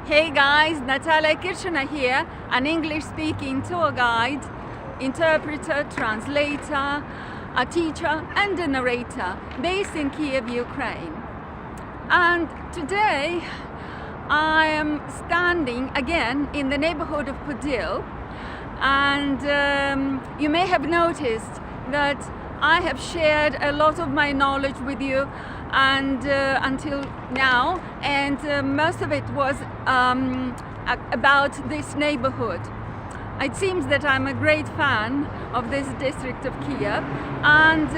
Hey guys, Natalia here, an English-speaking tour guide, interpreter, translator, a teacher and a narrator based in Kiev, Ukraine. And today I am standing again in the neighborhood of Podil, and you may have noticed that I have shared a lot of my knowledge with you and until now, and most of it was about this neighborhood. It seems that I'm a great fan of this district of Kiev, and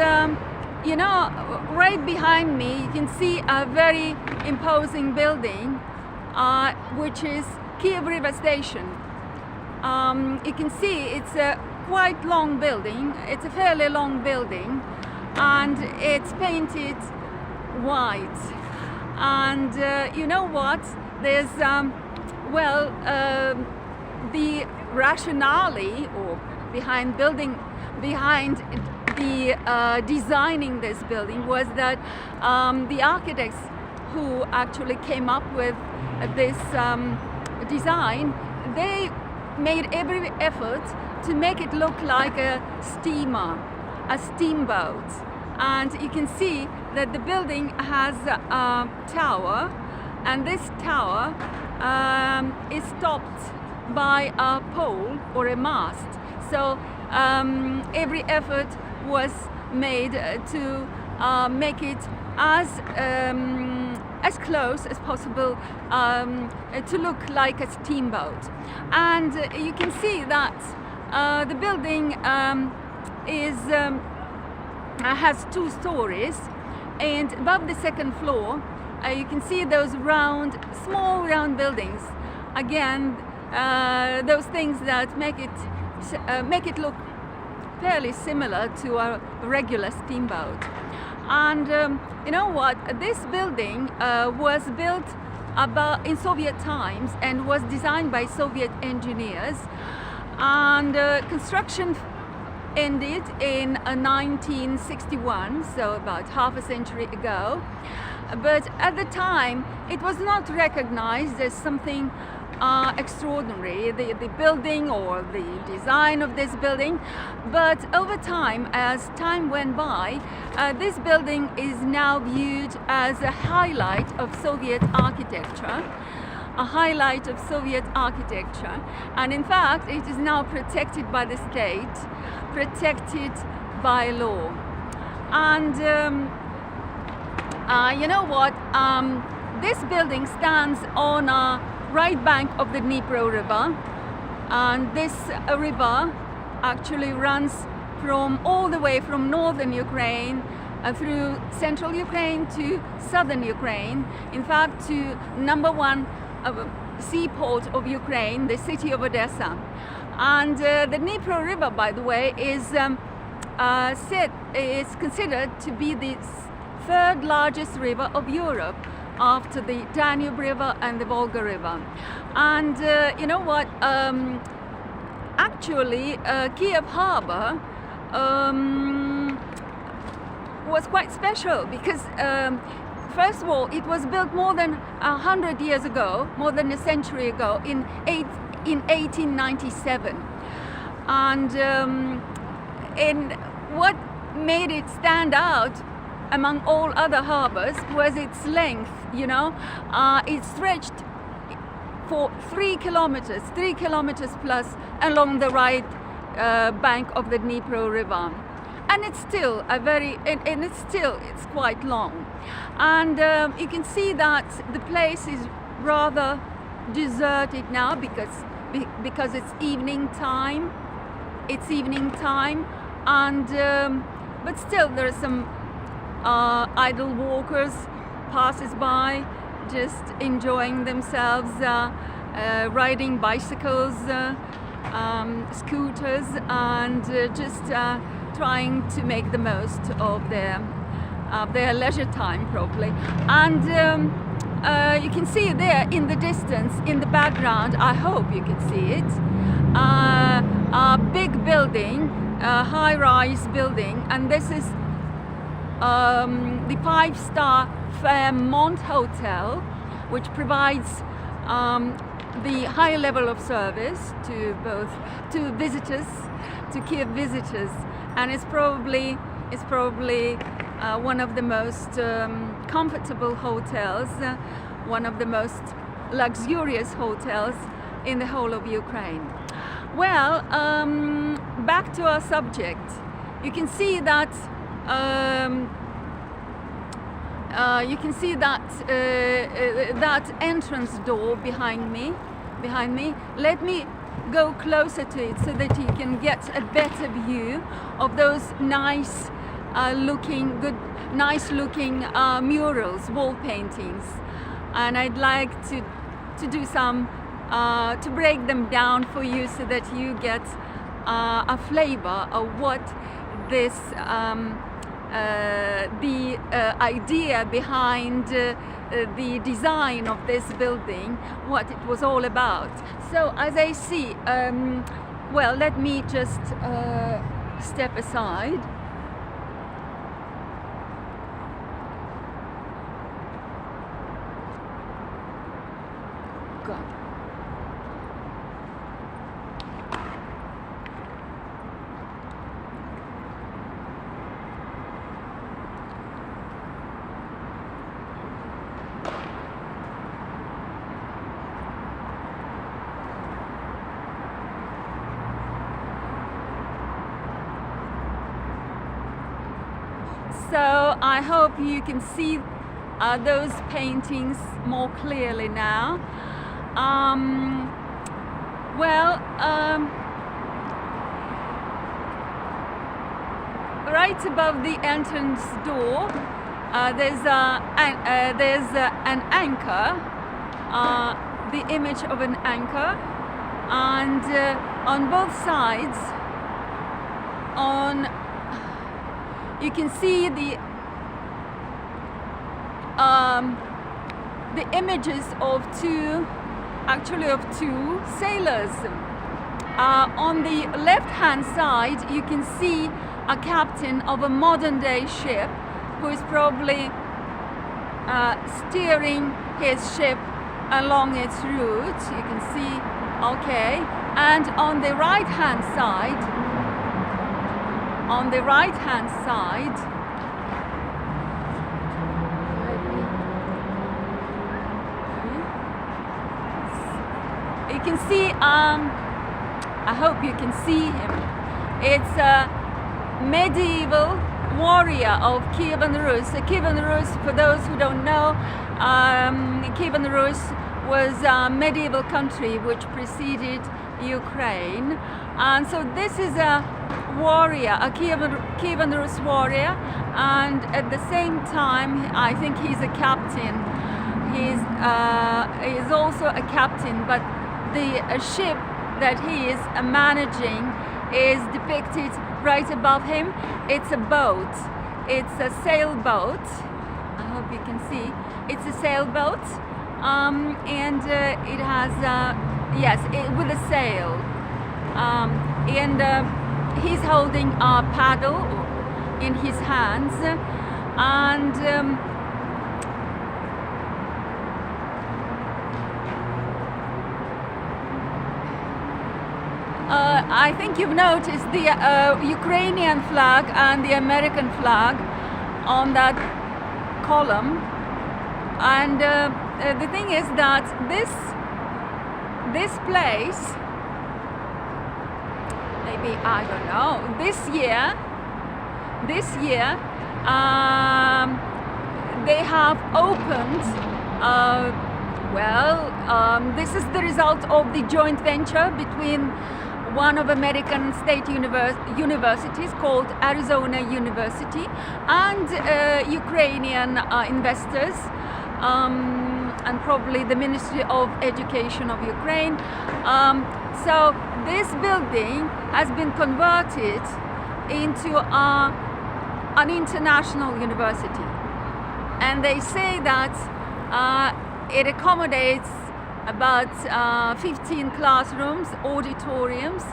you know, right behind me you can see a very imposing building which is Kiev River Station. You can see it's a quite long building, it's a fairly long building, and it's painted white. And you know what, there's the rationale or behind designing this building was that the architects who actually came up with this design, they made every effort to make it look like a steamer, a steamboat. And you can see that the building has a tower, and this tower is topped by a pole or a mast. So every effort was made to make it as close as possible to look like a steamboat. And you can see that the building has 2 stories, and above the second floor you can see those small round buildings. Again, those things that make it look fairly similar to a regular steamboat. And you know what? This building was built in Soviet times and was designed by Soviet engineers, and construction ended in 1961, so about half a century ago. But at the time it was not recognized as something extraordinary, the building or the design of this building. But over time, as time went by, this building is now viewed as a highlight of Soviet architecture, and in fact it is now protected by the state, protected by law. And you know what, this building stands on a right bank of the Dnipro River, and this river actually runs all the way from northern Ukraine through central Ukraine to southern Ukraine, in fact to number 1 seaport of Ukraine, the city of Odessa. And the Dnipro River, by the way, is considered to be the 3rd largest river of Europe, after the Danube River and the Volga River. And you know what, actually Kiev harbor was quite special because first of all, it was built more than 100 years ago, more than a century ago, in 1897. And what made it stand out among all other harbors was its length. You know, it stretched for 3 kilometers plus along the right bank of the Dnipro River. And it's still it's quite long. And you can see that the place is rather deserted now because it's evening time. And but still there are some idle walkers, passers-by, just enjoying themselves, riding bicycles, scooters, and just trying to make the most of their leisure time, probably. And you can see there in the distance, in the background, I hope you can see it, a big building, a high-rise building, and this is the 5-star Fairmont Hotel, which provides the high level of service to both to visitors, to Kiev visitors, and it's probably one of the most comfortable hotels, one of the most luxurious hotels in the whole of Ukraine. Well, back to our subject. You can see that that entrance door behind me. Let me go closer to it so that you can get a better view of those nice looking murals, wall paintings, and I'd like to do some to break them down for you so that you get a flavor of what this the idea behind the design of this building, what it was all about. So as I see, well, let me just step aside. Go. So I hope you can see those paintings more clearly now. Right above the entrance door, there's an anchor, the image of an anchor, and on both sides, you can see the images of two sailors. On the left-hand side, you can see a captain of a modern-day ship who is probably steering his ship along its route. You can see, okay. And on the right-hand side, you can see, I hope you can see him. It's a medieval warrior of Kiev and Rus. Kiev and Rus, for those who don't know, Kiev and Rus was a medieval country which preceded Ukraine. And so this is a warrior, a Kiev and Rus warrior, and at the same time, I think he's a captain. He's also a captain, but the ship that he is managing is depicted right above him. It's a boat. It's a sailboat. I hope you can see. It's a sailboat, and it has with a sail, and he's holding a paddle in his hands, and I think you've noticed the Ukrainian flag and the American flag on that column, and the thing is that this place, maybe, I don't know, this year they have opened, this is the result of the joint venture between one of American state universities called Arizona University and Ukrainian investors, and probably the Ministry of Education of Ukraine. So this building has been converted into an international university, and they say that it accommodates about 15 classrooms, auditoriums,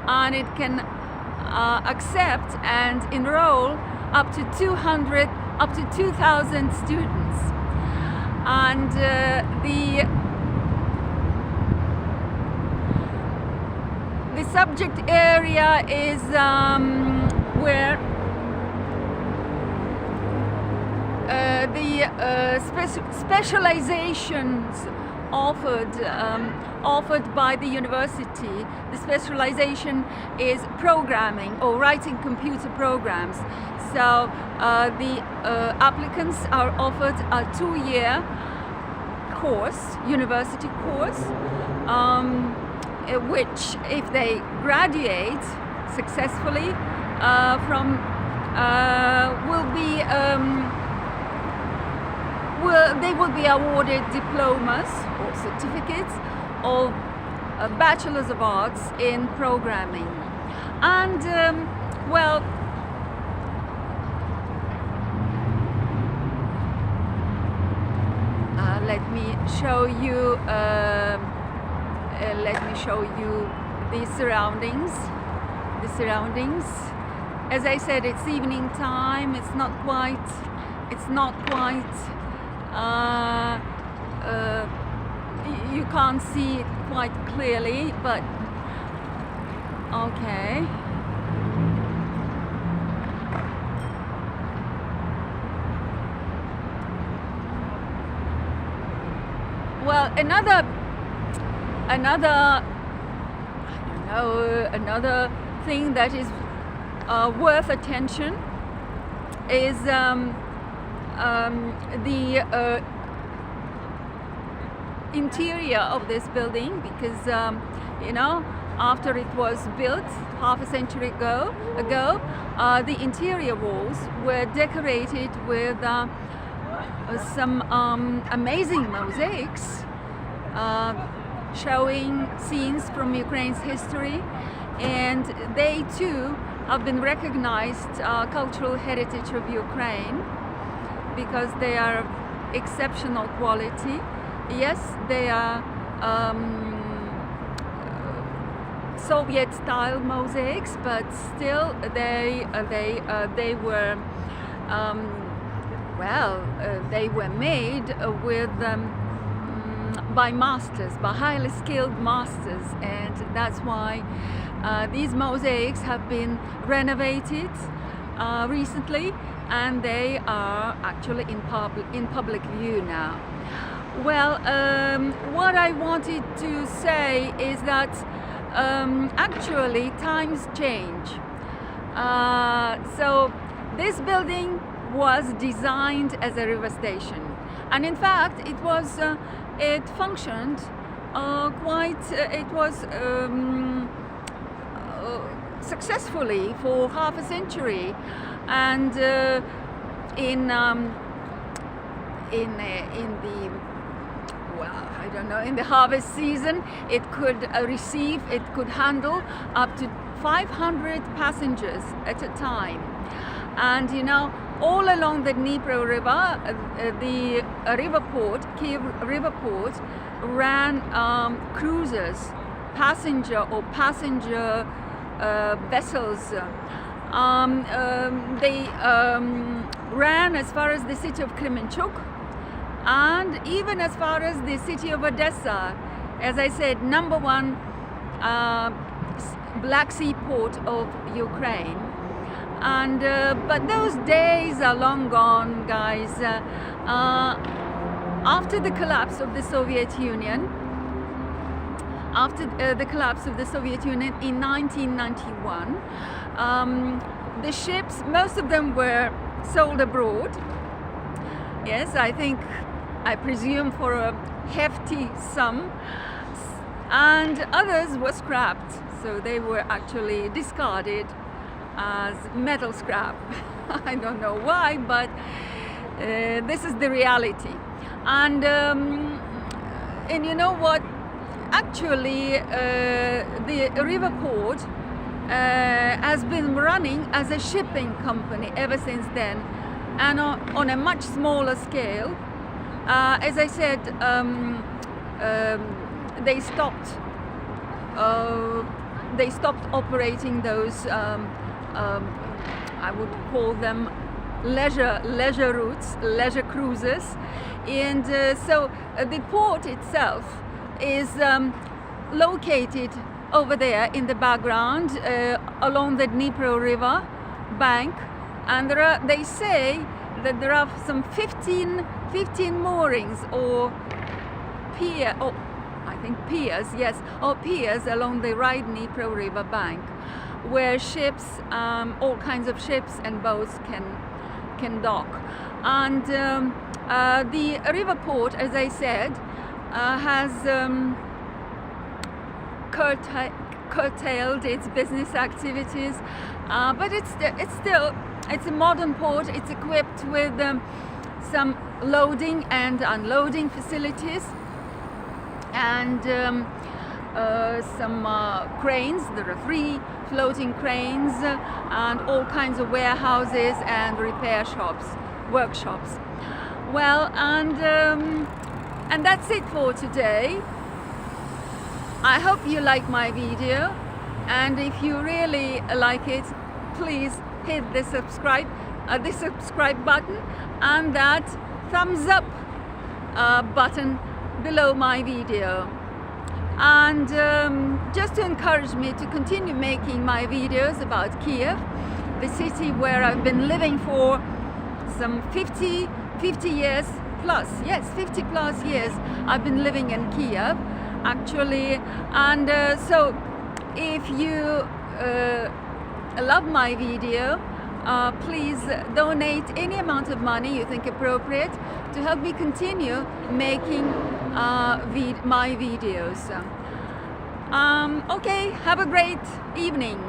and it can accept and enroll up to 2,000 students. And subject area is where the specializations offered by the university. The specialization is programming or writing computer programs. So the applicants are offered a 2-year course, university course, which, if they graduate successfully from, they will be awarded diplomas or certificates of Bachelors of Arts in Programming. And well, let me show you. The surroundings. As I said, it's evening time. It's not quite. You can't see it quite clearly, but okay. Well, another thing that is worth attention is the interior of this building, because you know, after it was built half a century ago, the interior walls were decorated with some amazing mosaics showing scenes from Ukraine's history, and they too have been recognized cultural heritage of Ukraine because they are of exceptional quality. Yes, they are Soviet-style mosaics, but still they were they were made with by masters, by highly skilled masters, and that's why these mosaics have been renovated recently, and they are actually in public view now. Well, what I wanted to say is that actually times change. So this building was designed as a river station, and in fact it functioned successfully for half a century, and in the harvest season, it could handle up to 500 passengers at a time. And you know, all along the Dnieper River, the river port, Kiev river port, ran cruisers, passenger vessels. They ran as far as the city of Kremenchuk, and even as far as the city of Odessa. As I said, #1 Black Sea port of Ukraine. And but those days are long gone, guys. After the collapse of the Soviet Union, in 1991, the ships, most of them were sold abroad. Yes, I presume for a hefty sum, and others were scrapped, so they were actually discarded as metal scrap. I don't know why, but this is the reality. And you know what? Actually, the river port has been running as a shipping company ever since then, and on a much smaller scale. As I said, they stopped operating those. I would call them leisure routes, leisure cruises, and so the port itself is located over there in the background along the Dnipro River bank, and they say that there are some 15 moorings or pier, or I think piers, yes, or piers along the right Dnipro River bank, where ships, all kinds of ships and boats can dock. And the river port, as I said, has curtailed its business activities, but it's a modern port. It's equipped with some loading and unloading facilities, and some cranes. There are 3 floating cranes, and all kinds of warehouses and repair shops, workshops. Well, and that's it for today. I hope you like my video, and if you really like it, please hit the subscribe button and that thumbs up button below my video. And just to encourage me to continue making my videos about Kiev, the city where I've been living for some 50 years plus. Yes, 50 plus years I've been living in Kiev, actually. And so if you love my video, please donate any amount of money you think appropriate to help me continue making my videos. Okay, have a great evening.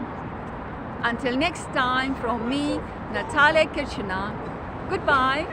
Until next time, from me, Natalia. Goodbye.